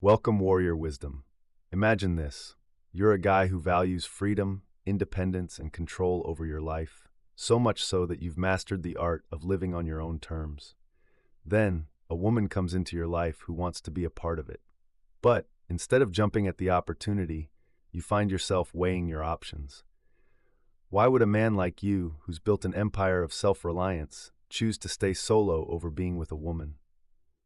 Welcome, warrior wisdom. Imagine this. You're a guy who values freedom, independence, and control over your life, so much so that you've mastered the art of living on your own terms. Then, a woman comes into your life who wants to be a part of it. But, instead of jumping at the opportunity, you find yourself weighing your options. Why would a man like you, who's built an empire of self-reliance, choose to stay solo over being with a woman?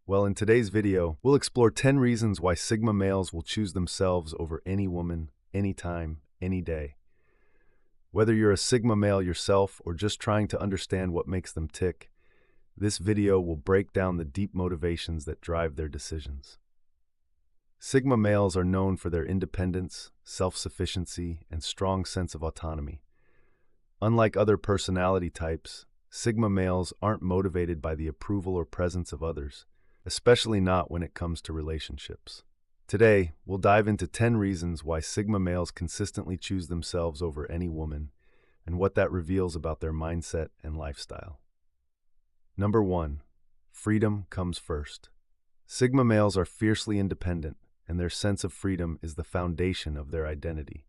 Well, in today's video, we'll explore 10 reasons why Sigma males will choose themselves over any woman, anytime, any day. Whether you're a Sigma male yourself or just trying to understand what makes them tick, this video will break down the deep motivations that drive their decisions. Sigma males are known for their independence, self-sufficiency, and strong sense of autonomy. Unlike other personality types, Sigma males aren't motivated by the approval or presence of others, especially not when it comes to relationships. Today, we'll dive into 10 reasons why Sigma males consistently choose themselves over any woman, and what that reveals about their mindset and lifestyle. Number 1. Freedom comes first. Sigma males are fiercely independent, and their sense of freedom is the foundation of their identity.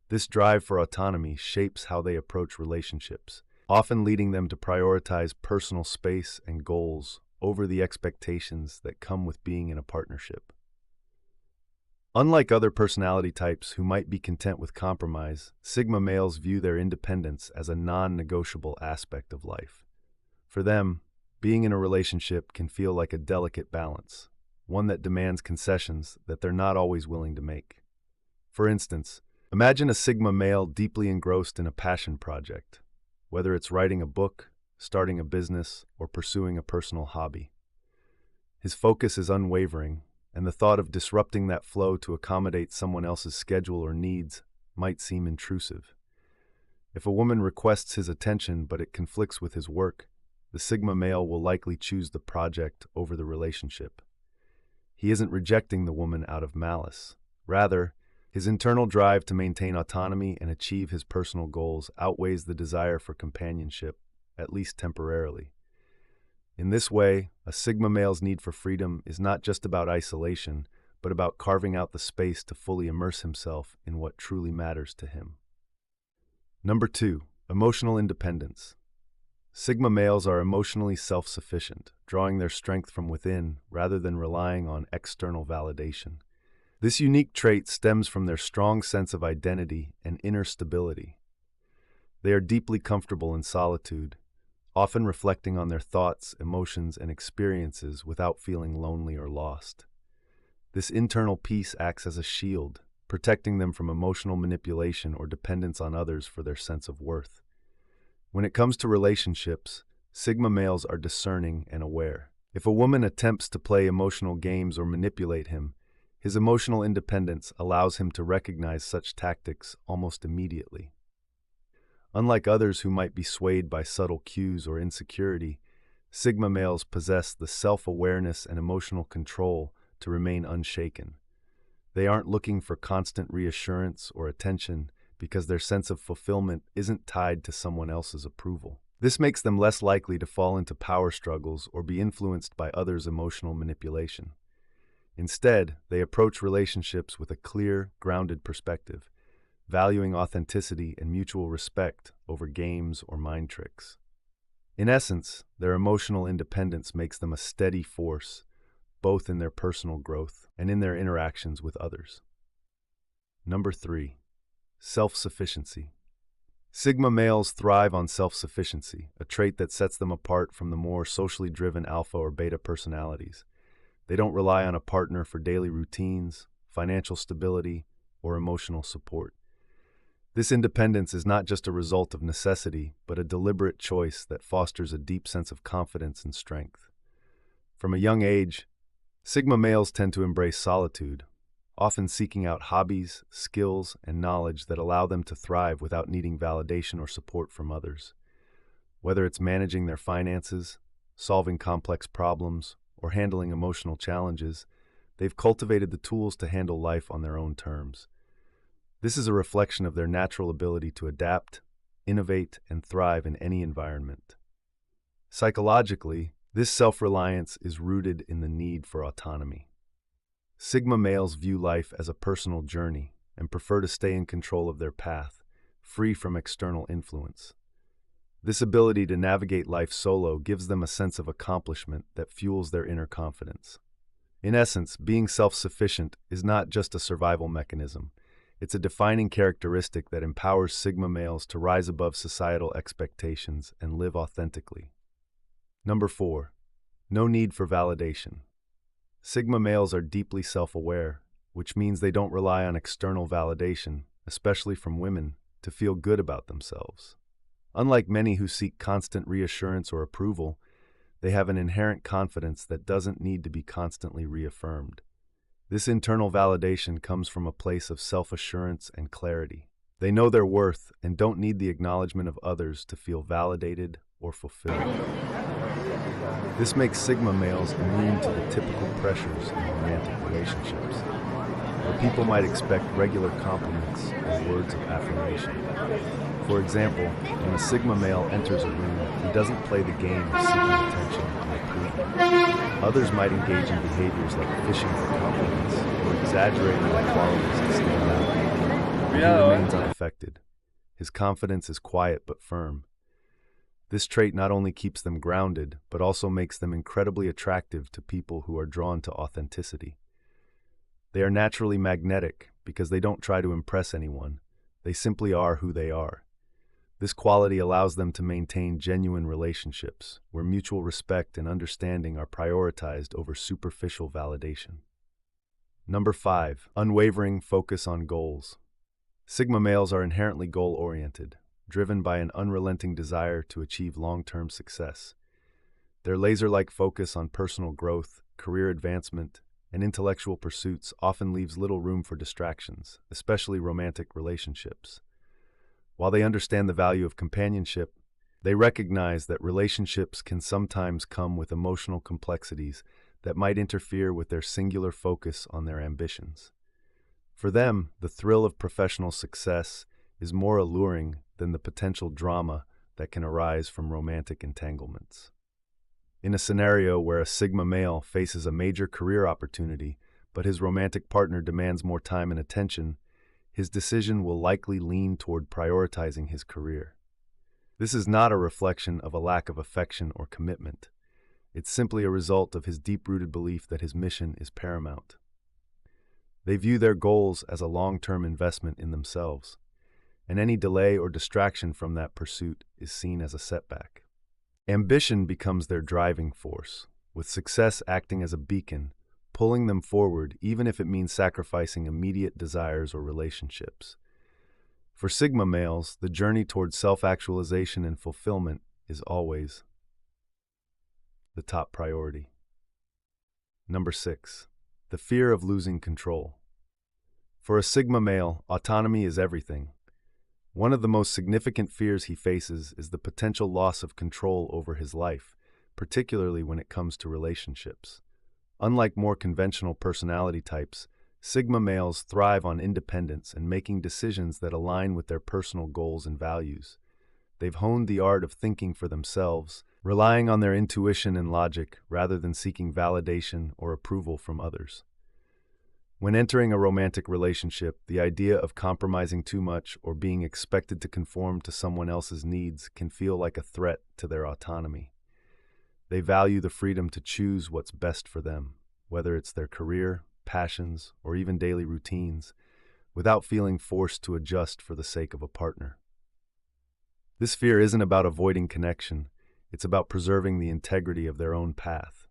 This drive for autonomy shapes how they approach relationships, often leading them to prioritize personal space and goals over the expectations that come with being in a partnership. Unlike other personality types who might be content with compromise, Sigma males view their independence as a non-negotiable aspect of life. For them, being in a relationship can feel like a delicate balance, one that demands concessions that they're not always willing to make. For instance, imagine a Sigma male deeply engrossed in a passion project, whether it's writing a book, starting a business, or pursuing a personal hobby. His focus is unwavering, and the thought of disrupting that flow to accommodate someone else's schedule or needs might seem intrusive. If a woman requests his attention but it conflicts with his work, the Sigma male will likely choose the project over the relationship. He isn't rejecting the woman out of malice. Rather, his internal drive to maintain autonomy and achieve his personal goals outweighs the desire for companionship, at least temporarily. In this way, a Sigma male's need for freedom is not just about isolation, but about carving out the space to fully immerse himself in what truly matters to him. Number 2. Emotional independence. Sigma males are emotionally self-sufficient, drawing their strength from within rather than relying on external validation. This unique trait stems from their strong sense of identity and inner stability. They are deeply comfortable in solitude, often reflecting on their thoughts, emotions, and experiences without feeling lonely or lost. This internal peace acts as a shield, protecting them from emotional manipulation or dependence on others for their sense of worth. When it comes to relationships, Sigma males are discerning and aware. If a woman attempts to play emotional games or manipulate him, his emotional independence allows him to recognize such tactics almost immediately. Unlike others who might be swayed by subtle cues or insecurity, Sigma males possess the self-awareness and emotional control to remain unshaken. They aren't looking for constant reassurance or attention because their sense of fulfillment isn't tied to someone else's approval. This makes them less likely to fall into power struggles or be influenced by others' emotional manipulation. Instead, they approach relationships with a clear, grounded perspective, valuing authenticity and mutual respect over games or mind tricks. In essence, their emotional independence makes them a steady force, both in their personal growth and in their interactions with others. Number 3. Self-sufficiency. Sigma males thrive on self-sufficiency, a trait that sets them apart from the more socially driven alpha or beta personalities. They don't rely on a partner for daily routines, financial stability, or emotional support. This independence is not just a result of necessity, but a deliberate choice that fosters a deep sense of confidence and strength. From a young age, Sigma males tend to embrace solitude, often seeking out hobbies, skills, and knowledge that allow them to thrive without needing validation or support from others. Whether it's managing their finances, solving complex problems, or handling emotional challenges, they've cultivated the tools to handle life on their own terms. This is a reflection of their natural ability to adapt, innovate, and thrive in any environment. Psychologically, this self-reliance is rooted in the need for autonomy. Sigma males view life as a personal journey and prefer to stay in control of their path, free from external influence. This ability to navigate life solo gives them a sense of accomplishment that fuels their inner confidence. In essence, being self-sufficient is not just a survival mechanism. It's a defining characteristic that empowers Sigma males to rise above societal expectations and live authentically. Number 4. No need for validation. Sigma males are deeply self-aware, which means they don't rely on external validation, especially from women, to feel good about themselves. Unlike many who seek constant reassurance or approval, they have an inherent confidence that doesn't need to be constantly reaffirmed. This internal validation comes from a place of self-assurance and clarity. They know their worth and don't need the acknowledgement of others to feel validated or fulfilled. This makes Sigma males immune to the typical pressures in romantic relationships, where people might expect regular compliments or words of affirmation. For example, when a Sigma male enters a room, he doesn't play the game of seeking attention and approval. Others might engage in behaviors like fishing for compliments or exaggerating their qualities to stand out. He remains unaffected. His confidence is quiet but firm. This trait not only keeps them grounded, but also makes them incredibly attractive to people who are drawn to authenticity. They are naturally magnetic because they don't try to impress anyone. They simply are who they are. This quality allows them to maintain genuine relationships, where mutual respect and understanding are prioritized over superficial validation. Number 5. Unwavering focus on goals. Sigma males are inherently goal-oriented, driven by an unrelenting desire to achieve long-term success. Their laser-like focus on personal growth, career advancement, and intellectual pursuits often leaves little room for distractions, especially romantic relationships. While they understand the value of companionship, they recognize that relationships can sometimes come with emotional complexities that might interfere with their singular focus on their ambitions. For them, the thrill of professional success is more alluring than the potential drama that can arise from romantic entanglements. In a scenario where a Sigma male faces a major career opportunity, but his romantic partner demands more time and attention, his decision will likely lean toward prioritizing his career. This is not a reflection of a lack of affection or commitment. It's simply a result of his deep-rooted belief that his mission is paramount. They view their goals as a long-term investment in themselves, and any delay or distraction from that pursuit is seen as a setback. Ambition becomes their driving force, with success acting as a beacon, pulling them forward even if it means sacrificing immediate desires or relationships. For Sigma males, the journey towards self-actualization and fulfillment is always the top priority. Number 6. The fear of losing control. For a Sigma male, autonomy is everything. One of the most significant fears he faces is the potential loss of control over his life, particularly when it comes to relationships. Unlike more conventional personality types, Sigma males thrive on independence and making decisions that align with their personal goals and values. They've honed the art of thinking for themselves, relying on their intuition and logic rather than seeking validation or approval from others. When entering a romantic relationship, the idea of compromising too much or being expected to conform to someone else's needs can feel like a threat to their autonomy. They value the freedom to choose what's best for them, whether it's their career, passions, or even daily routines, without feeling forced to adjust for the sake of a partner. This fear isn't about avoiding connection, it's about preserving the integrity of their own path.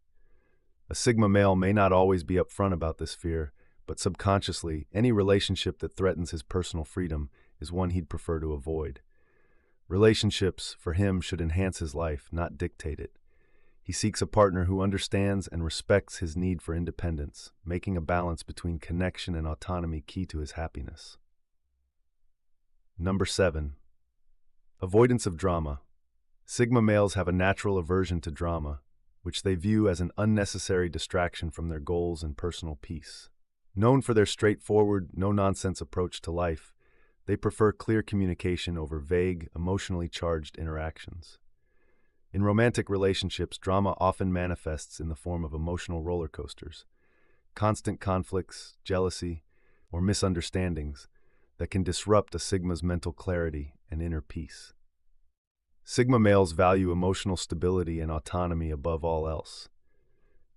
A Sigma male may not always be upfront about this fear, but subconsciously, any relationship that threatens his personal freedom is one he'd prefer to avoid. Relationships, for him, should enhance his life, not dictate it. He seeks a partner who understands and respects his need for independence, making a balance between connection and autonomy key to his happiness. Number 7. Avoidance of drama. Sigma males have a natural aversion to drama, which they view as an unnecessary distraction from their goals and personal peace. Known for their straightforward, no-nonsense approach to life, they prefer clear communication over vague, emotionally charged interactions. In romantic relationships, drama often manifests in the form of emotional roller coasters. constant conflicts, jealousy, or misunderstandings that can disrupt a Sigma's mental clarity and inner peace. Sigma males value emotional stability and autonomy above all else.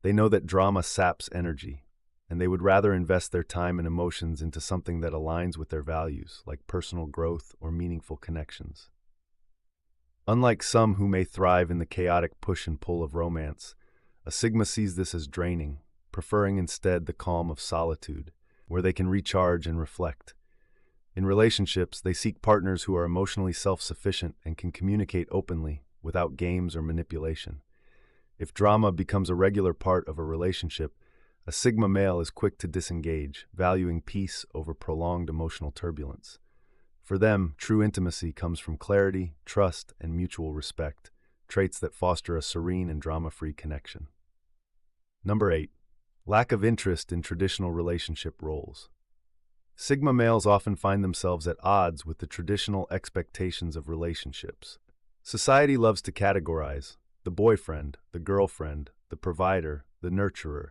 They know that drama saps energy, and they would rather invest their time and emotions into something that aligns with their values, like personal growth or meaningful connections. Unlike some who may thrive in the chaotic push and pull of romance, a Sigma sees this as draining, preferring instead the calm of solitude, where they can recharge and reflect. In relationships, they seek partners who are emotionally self-sufficient and can communicate openly, without games or manipulation. If drama becomes a regular part of a relationship, a Sigma male is quick to disengage, valuing peace over prolonged emotional turbulence. For them, true intimacy comes from clarity, trust, and mutual respect, traits that foster a serene and drama-free connection. Number 8. Lack of interest in traditional relationship roles. Sigma males often find themselves at odds with the traditional expectations of relationships. Society loves to categorize the boyfriend, the girlfriend, the provider, the nurturer.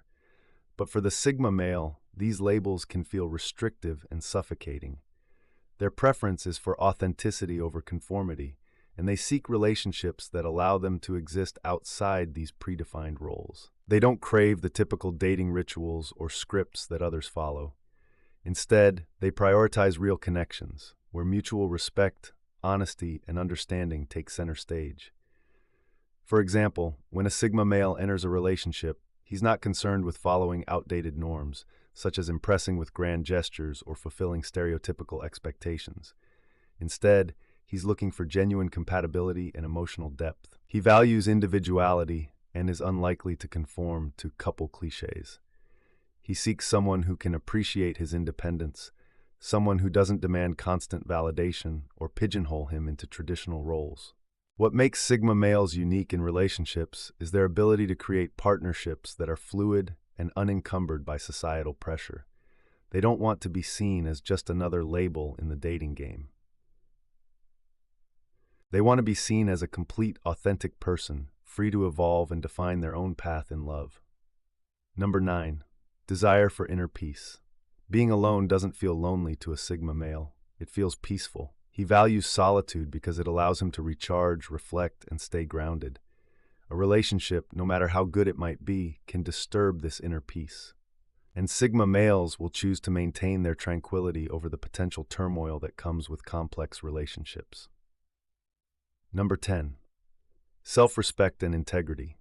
But for the Sigma male, these labels can feel restrictive and suffocating. Their preference is for authenticity over conformity, and they seek relationships that allow them to exist outside these predefined roles. They don't crave the typical dating rituals or scripts that others follow. Instead, they prioritize real connections, where mutual respect, honesty, and understanding take center stage. For example, when a Sigma male enters a relationship, he's not concerned with following outdated norms, such as impressing with grand gestures or fulfilling stereotypical expectations. Instead, he's looking for genuine compatibility and emotional depth. He values individuality and is unlikely to conform to couple cliches. He seeks someone who can appreciate his independence, someone who doesn't demand constant validation or pigeonhole him into traditional roles. What makes Sigma males unique in relationships is their ability to create partnerships that are fluid and unencumbered by societal pressure. They don't want to be seen as just another label in the dating game. They want to be seen as a complete, authentic person, free to evolve and define their own path in love. Number 9. Desire for inner peace. Being alone doesn't feel lonely to a Sigma male. It feels peaceful. He values solitude because it allows him to recharge, reflect, and stay grounded. A relationship, no matter how good it might be, can disturb this inner peace. And Sigma males will choose to maintain their tranquility over the potential turmoil that comes with complex relationships. Number 10. Self-respect and integrity.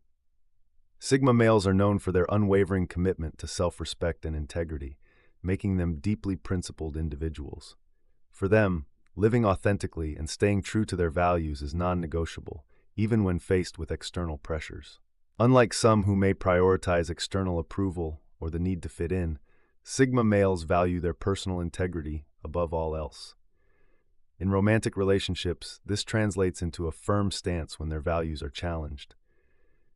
Sigma males are known for their unwavering commitment to self-respect and integrity, making them deeply principled individuals. For them, living authentically and staying true to their values is non-negotiable, even when faced with external pressures. Unlike some who may prioritize external approval or the need to fit in, Sigma males value their personal integrity above all else. In romantic relationships, this translates into a firm stance when their values are challenged.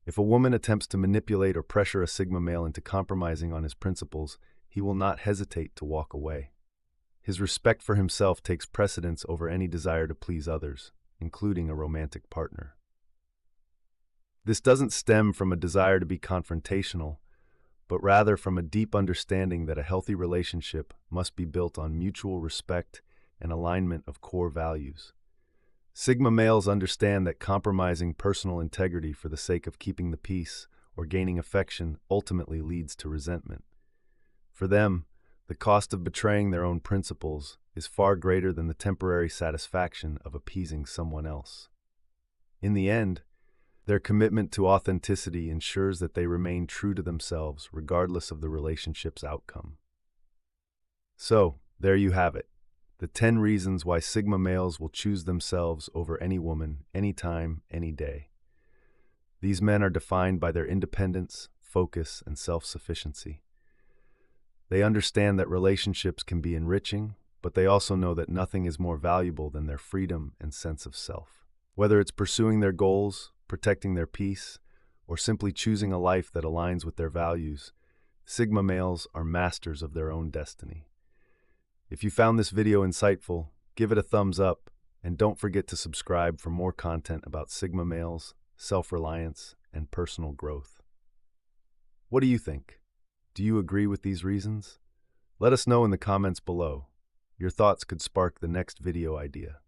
If a woman attempts to manipulate or pressure a Sigma male into compromising on his principles, he will not hesitate to walk away. His respect for himself takes precedence over any desire to please others, including a romantic partner. This doesn't stem from a desire to be confrontational, but rather from a deep understanding that a healthy relationship must be built on mutual respect and alignment of core values. Sigma males understand that compromising personal integrity for the sake of keeping the peace or gaining affection ultimately leads to resentment. For them, the cost of betraying their own principles is far greater than the temporary satisfaction of appeasing someone else. In the end, their commitment to authenticity ensures that they remain true to themselves regardless of the relationship's outcome. So, there you have it. The 10 reasons why Sigma males will choose themselves over any woman, anytime, any day. These men are defined by their independence, focus, and self-sufficiency. They understand that relationships can be enriching, but they also know that nothing is more valuable than their freedom and sense of self. Whether it's pursuing their goals, protecting their peace, or simply choosing a life that aligns with their values, Sigma males are masters of their own destiny. If you found this video insightful, give it a thumbs up, and don't forget to subscribe for more content about Sigma males, self-reliance, and personal growth. What do you think? Do you agree with these reasons? Let us know in the comments below. Your thoughts could spark the next video idea.